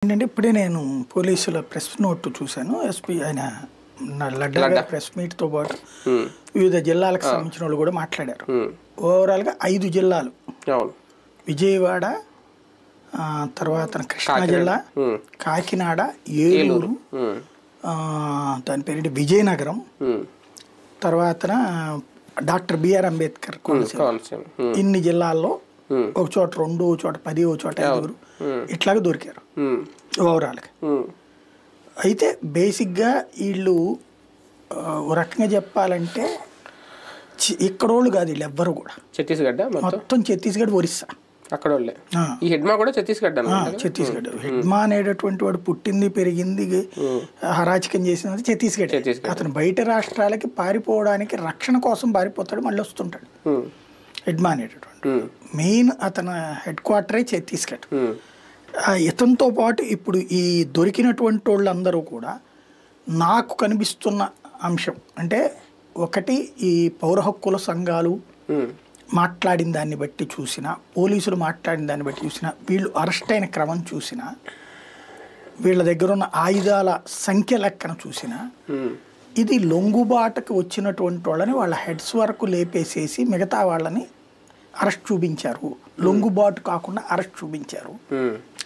ఏంటంటే ఇప్పుడే నేను పోలీసుల ప్రెస్ నోట్ చూశాను. ఎస్పీ ఆయన లడ్డా గారి ప్రెస్ మీట్తో పాటు వివిధ జిల్లాలకు సంబంధించిన వాళ్ళు కూడా మాట్లాడారు. ఓవరాల్గా 5 జిల్లాలు, విజయవాడ, తర్వాత కృష్ణా జిల్లా, కాకినాడ, ఏలూరు, దాని పేరు విజయనగరం, తర్వాత డాక్టర్ బిఆర్ అంబేద్కర్ కోనసీమ, ఇన్ని జిల్లాల్లో ఒక చోట 2, ఒక చోట 10, ఒక చోట 5 ఇట్లాగా దొరికారు ఓవరాల్గా. అయితే బేసిక్గా వీళ్ళు ఒక రకంగా చెప్పాలంటే ఇక్కడోళ్ళు కాదు, వీళ్ళు ఎవ్వరు కూడా ఛత్తీస్గఢ్, మొత్తం ఛత్తీస్గఢ్, ఒరిస్సా అక్కడ వాళ్ళే. ఈ హెడ్మా కూడా ఛత్తీస్గఢ్, ఛత్తీస్గఢ్. హెడ్మా అనేటటువంటి వాడు పుట్టింది పెరిగింది హరాచకం చేసినది ఛత్తీస్గఢ్. అతను బయట రాష్ట్రాలకి పారిపోవడానికి రక్షణ కోసం పారిపోతాడు, మళ్ళీ వస్తుంటాడు. హెడ్మా అనేటటువంటి మెయిన్ అతను హెడ్ క్వార్టరే ఛత్తీస్గఢ్. ఇతనితో పాటు ఇప్పుడు ఈ దొరికినటువంటి వాళ్ళందరూ కూడా నాకు కనిపిస్తున్న అంశం అంటే, ఒకటి ఈ పౌర హక్కుల సంఘాలు మాట్లాడిన దాన్ని బట్టి చూసినా, పోలీసులు మాట్లాడిన దాన్ని బట్టి చూసినా, వీళ్ళు అరెస్ట్ అయిన క్రమం చూసినా, వీళ్ళ దగ్గర ఉన్న ఆయుధాల సంఖ్య లెక్కన చూసినా, ఇది లొంగుబాటుకు వచ్చినటువంటి వాళ్ళని వాళ్ళ హెడ్స్ వరకు లేపేసేసి మిగతా వాళ్ళని అరెస్ట్ చూపించారు, లొంగుబాటు కాకుండా అరెస్ట్ చూపించారు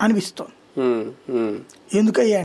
అనిపిస్తోంది. ఎందుకయ్యా